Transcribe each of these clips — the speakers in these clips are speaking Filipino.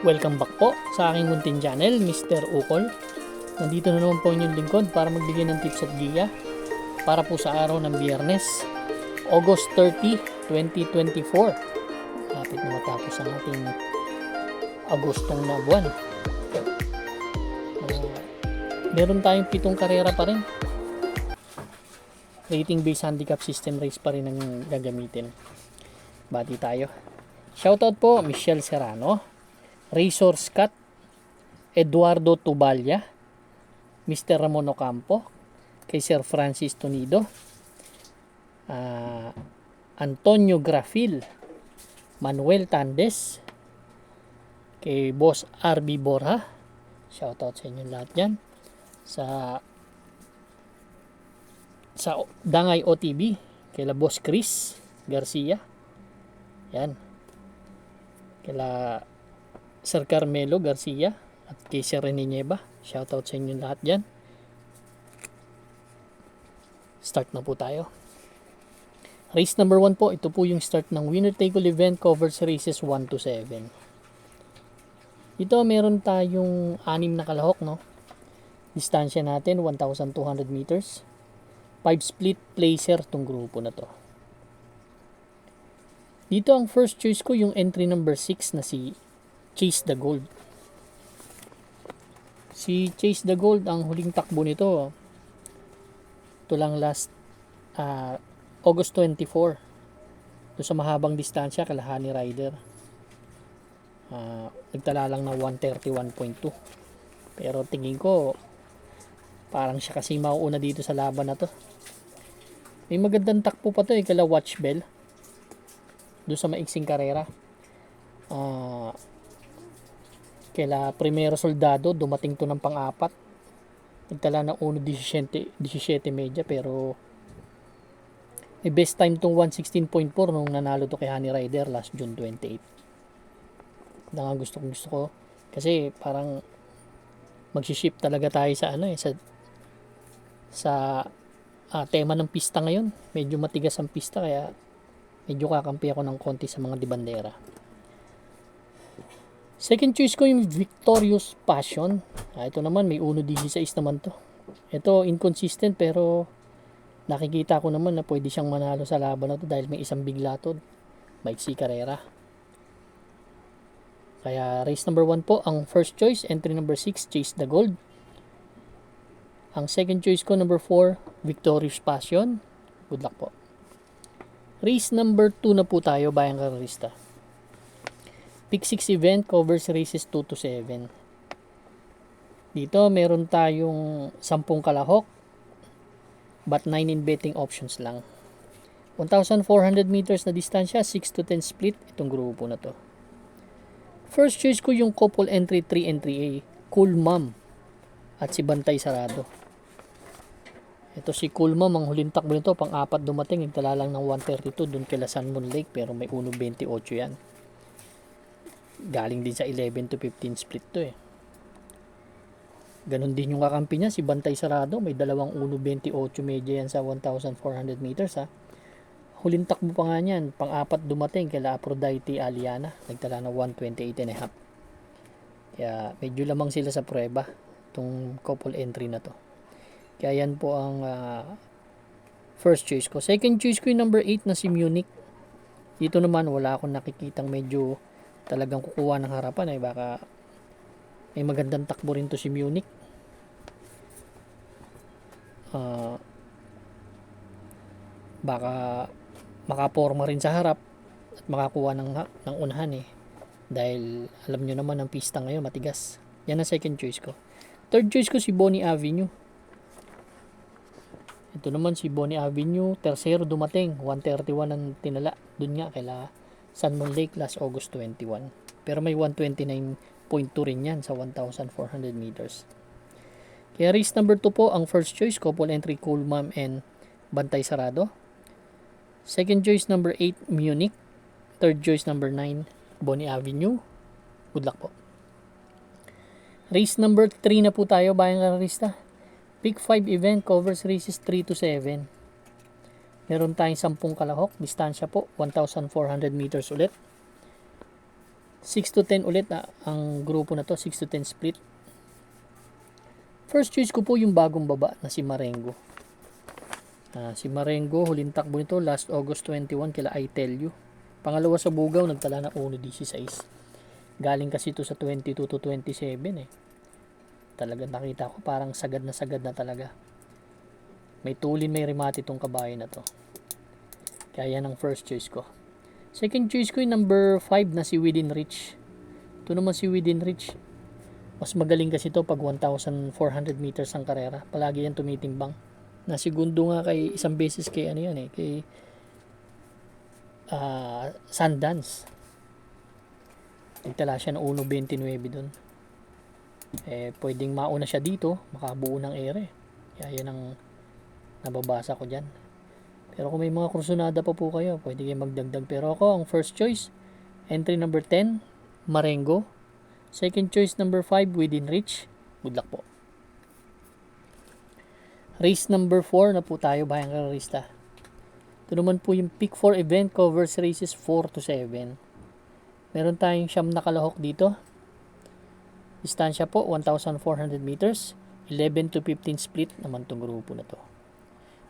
Welcome back po sa aking munting channel, Mr. Ukol. Nandito na naman po inyong lingkod para magbigay ng tips at giya para po sa araw ng Biyernes, August 30, 2024. Lapit na matapos ang ating Agostong na buwan. Meron tayong 7 karera pa rin. Rating based handicap system race pa rin ang gagamitin. Bati tayo. Shoutout po Michelle Serrano, Razor Scott, Eduardo Tubalya, Mr. Ramon Ocampo, kay Sir Francis Tonido, Antonio Grafil, Manuel Tandes, kay Boss RB Borja. Shoutout sa inyo lahat yan. Sa Dangay OTB, kay Boss Chris Garcia. Yan. Kila Sir Carmelo Garcia at kay Sir Rene Nieva. Shoutout sa inyo lahat dyan. Start na po tayo. Race number 1 po. Ito po yung start ng winner take all event, covers races 1 to 7. Ito meron tayong 6 na kalahok, no? Distansya natin 1,200 meters. 5 split placer tong grupo na to. Dito ang first choice ko yung entry number 6 na si Chase the Gold. Si Chase the Gold, ang huling takbo nito, ito lang last August 24. Ito sa mahabang distansya, Kalahani Rider. Nagtala lang na 131.2. Pero tingin ko, parang siya kasi mauuna dito sa laban na to. May magandang takbo pa to kala Watch Bell. Doon sa maiksing karera. Kaila Primero Soldado, dumating to ng pang-apat. Nagtala ng 1.17 media, pero may best time tong 1:16.4 nung nanalo to kay Honey Rider last June 28. Nga gusto ko kasi parang magsi-ship talaga tayo sa tema ng pista ngayon. Medyo matigas ang pista, kaya medyo kakampi ako ng konti sa mga dibandera. Second choice ko yung Victorious Passion. Ito naman may 1.16 naman to. Ito inconsistent, pero nakikita ko naman na pwede siyang manalo sa laban na to dahil may isang biglatod, maiksi karera. Kaya race number 1 po ang first choice. Entry number 6, Chase the Gold. Ang second choice ko number 4, Victorious Passion. Good luck po. Race number 2 na po tayo, bayang karerista. Pick 6 event, covers races 2 to 7. Dito meron tayong 10 kalahok, but 9 in betting options lang. 1,400 meters na distansya, 6 to 10 split itong grupo na to. First choice ko yung couple entry 3 and 3A, Cool Mom at si Bantay Sarado. Ito si Cool Mom, ang huling takbo nito, pang-apat dumating, nagtala lang ng 132 doon kay San Mon Lake, pero may 1.28 yan. Galing din sa 11 to 15 split to Ganon din yung kakampi niya, si Bantay Sarado, may dalawang 1.28 media yan sa 1,400 meters Huling takbo pa nga niyan, pang-apat dumating kila Aphrodite Aliana, nagtala ng 128.5. Kaya medyo lamang sila sa prueba itong couple entry na to. Kaya yan po ang first choice ko. Second choice ko yung number 8 na si Munich. Dito naman wala akong nakikitang medyo talagang kukuha ng harapan baka may magandang takbo rin to si Munich. Baka makaporma rin sa harap at makakuha ng unahan dahil alam nyo naman ang pista ngayon matigas. Yan ang second choice ko. Third choice ko si Bonnie Avenue. Ito naman si Bonnie Avenue, tercero dumating, 131 ang tinala. Doon nga kaila San Mon Lake last August 21. Pero may 129.2 rin yan sa 1,400 meters. Kaya race number 2 po ang first choice, couple entry Cool Mom and Bantay Sarado. Second choice number 8, Munich. Third choice number 9, Bonnie Avenue. Good luck po. Race number 3 na po tayo, bayang karerista. Pick 5 event, covers races 3 to 7. Meron tayong 10 kalahok, distansya po 1,400 meters ulit. 6 to 10 ulit ang grupo na to, 6 to 10 split. First choice ko po yung bagong baba na si Marengo. Si Marengo, huling takbo nito last August 21 kila I Tell You. Pangalawa sa Bugaw, nagtala na 1.16. Galing kasi ito sa 22 to 27 eh. Talaga nakita ko parang sagad na talaga. May tulin, may remate itong kabayo na to. Kaya yan ang first choice ko. Second choice ko yung number 5 na si Within Reach. Ito naman si Within Reach. Mas magaling kasi ito pag 1,400 meters ang karera. Palagi yan tumitimbang. Nasigundo nga kay isang beses kay ano yan eh, kay Sundance. Nagtala siya ng 1.29 doon. Pwedeng mauna siya dito, makabuo ng ere. Kaya yan ang nababasa ko dyan. Pero kung may mga kursunada pa po kayo, pwede kayo magdagdag. Pero ako, ang first choice, entry number 10, Marengo. Second choice, number 5, Within Reach. Good luck po. Race number 4 na po tayo, bayang kararista. Ito naman po yung Pick 4 event, covers races 4 to 7. Meron tayong siyam na kalahok dito. Distansya po, 1,400 meters. 11 to 15 split naman itong grupo na to.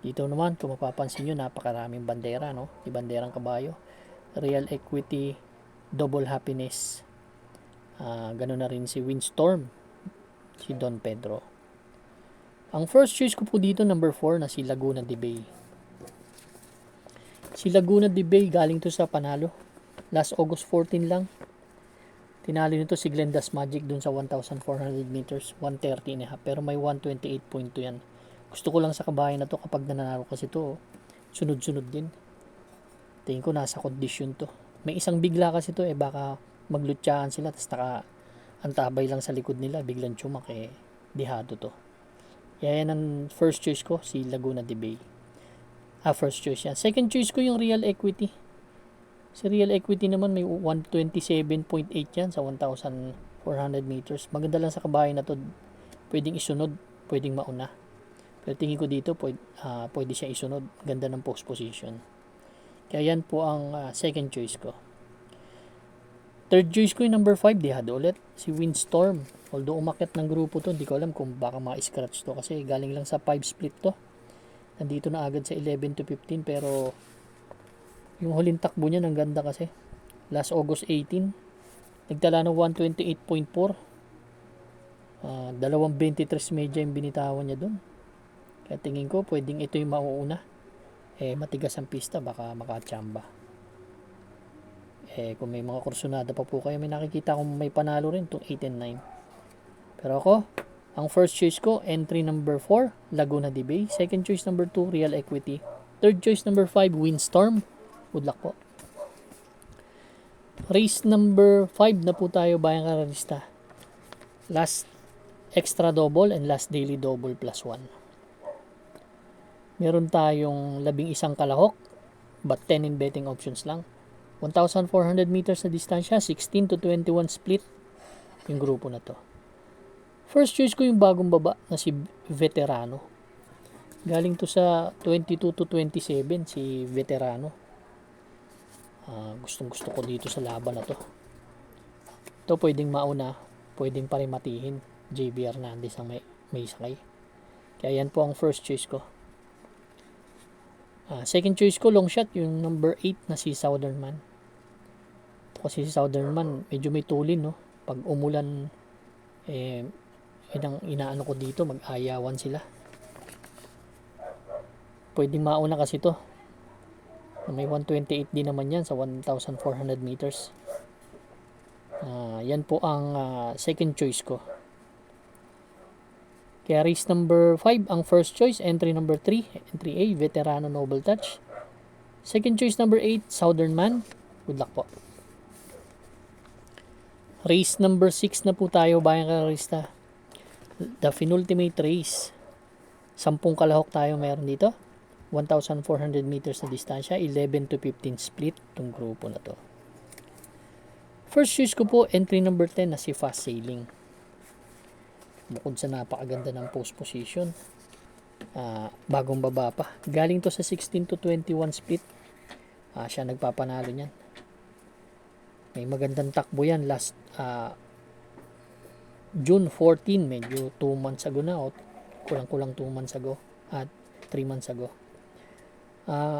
Dito naman, kung mapapansin nyo, napakaraming bandera, no? Di banderang kabayo. Real Equity, Double Happiness. Ganun na rin si Windstorm, si Don Pedro. Ang first choice ko po dito, number 4, na si Laguna de Bay. Si Laguna de Bay, galing to sa panalo. Last August 14 lang. Tinalo nito si Glenda's Magic dun sa 1,400 meters, 130.5. Pero may 128.2 yan. Gusto ko lang sa kabayan na to kapag nanalo kasi to, sunod-sunod din. Tingin ko nasa kondisyon to. May isang bigla kasi to baka maglutsaan sila tapos antabay lang sa likod nila, biglang chumak dihado to. Kaya yan ang first choice ko, si Laguna de Bay. First choice yan. Second choice ko yung Real Equity. Si Real Equity naman may 127.8 yan sa 1,400 meters. Maganda lang sa kabayan na to. Pwedeng isunod, pwedeng mauna. Pero tingin ko dito, pwede siya isunod. Ganda ng post position. Kaya yan po ang second choice ko. Third choice ko yung number 5, dihado ulit. Si Windstorm. Although umakyat ng grupo to, hindi ko alam kung baka ma-scratch to. Kasi galing lang sa 5 split to. Nandito na agad sa 11 to 15. Pero yung huling takbo niya, ang ganda kasi. Last August 18. Nagtala ng 128.4. 2.23 medya yung binitawan niya doon. Kaya tingin ko, pwedeng ito yung mauuna. Matigas ang pista, baka makachamba. Kung may mga kursunada pa po kayo, may nakikita kung may panalo rin itong 8 and 9. Pero ako, ang first choice ko, entry number 4, Laguna de Bay. Second choice number 2, Real Equity. Third choice number 5, Windstorm. Good luck po. Race number 5 na po tayo, bayang kararista. Last extra double and last daily double plus 1. Meron tayong 11 kalahok, but 10 in betting options lang. 1,400 meters na distansya, 16 to 21 split yung grupo na to. First choice ko yung bagong baba na si Veterano. Galing to sa 22 to 27 si Veterano. Gustong gusto ko dito sa laban na to. Ito pwedeng mauna, pwedeng pa rin matihin. JB Hernandez ang may sakay. Kaya yan po ang first choice ko. Second choice ko, long shot, yung number 8 na si Southern Man. Ito kasi si Southern Man, medyo may tulin, no? Pag umulan, inaano ko dito, mag-ayawan sila. Pwedeng mauna kasi to. May 128 din naman yan sa 1,400 meters. Yan po ang second choice ko. Kaya race number 5 ang first choice. Entry number 3, entry A, Veterano Noble Touch. Second choice number 8, Southern Man. Good luck po. Race number 6 na po tayo, bayang kararista. The penultimate race. 10 kalahok tayo meron dito. 1,400 meters na distansya, 11 to 15 split itong grupo na to. First choice ko po, entry number 10 na si Fast Sailing. Bukod sa napakaganda ng post position, bagong baba pa. Galing to sa 16 to 21 split. Siya nagpapanalo niyan. May magandang takbo yan last June 14, medyo 2 months ago na, o kulang-kulang 2 months ago at 3 months ago.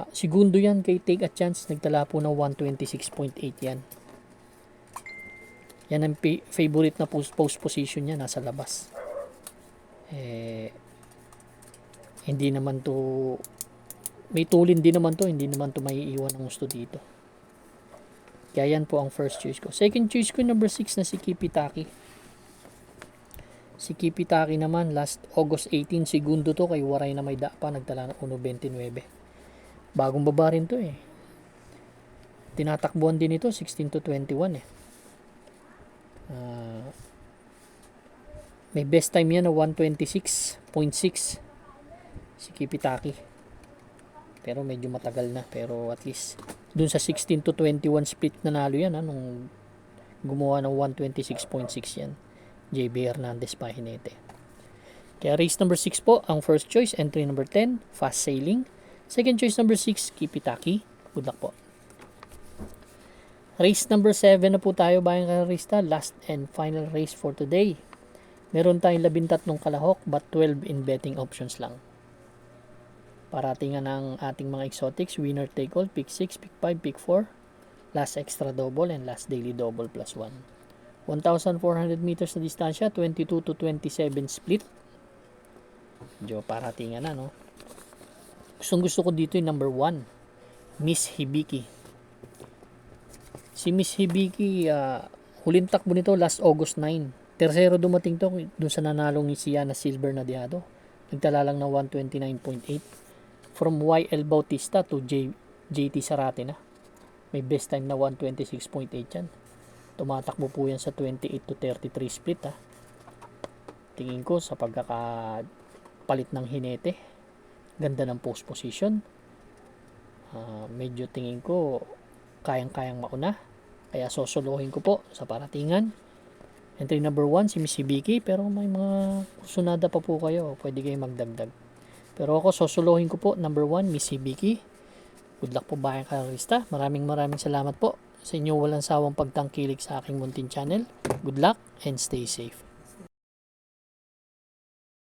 Segundo yan kay Take a Chance, nagtala po ng 126.8 yan. Yan ang favorite na post position niya, nasa labas. Hindi naman to, may tulin din naman to, hindi naman to maiiwan ng gusto dito. Kaya yan po ang first choice ko. Second choice ko, number 6 na si Kipitaki. Si Kipitaki naman, last August 18, segundo to kay Waray na may pa, nagtala ng 1.29. Bagong baba rin to eh. Tinatakbuhan din ito, 16 to 21 eh. May best time yan na 126.6 si Kipitaki. Pero medyo matagal na, pero at least dun sa 16 to 21 split nanalo yan nung gumawa ng 126.6 yan. JB Hernandez Pahinete. Kaya race number 6 po ang first choice, entry number 10, Fast Sailing. Second choice number 6, Kipitaki. Good luck po. Race number 7 na po tayo, bayang karista. Last and final race for today. Meron tayong 13 kalahok but 12 in betting options lang. Paratingan ng ating mga exotics. Winner take all, pick 6, pick 5, pick 4. Last extra double and last daily double plus 1. 1,400 meters na distansya, 22 to 27 split. Medyo paratingan na, no? Gusto ko dito yung number 1, Miss Hibiki. Si Miss Hibiki, huling takbo nito last August 9. Tercero dumating to dun sa nanalong si Yana Silver na diado. Nagtala lang ng 129.8. From YL Bautista to JT Sarate na. May best time na 126.8 yan. Tumatakbo po yan sa 28 to 33 split ha. Tingin ko sa pagkakapalit ng hinete, ganda ng post position. Medyo tingin ko kayang-kayang mauna. Kaya sosolohin ko po sa paratingan. Entry number 1 si Miss Hibiki, pero may mga sunada pa po kayo. Pwede kayo magdagdag. Pero ako sosolohin ko po number 1 Miss Hibiki. Good luck po bayang karista. Maraming salamat po sa inyo walang sawang pagtangkilik sa aking muntin channel. Good luck and stay safe.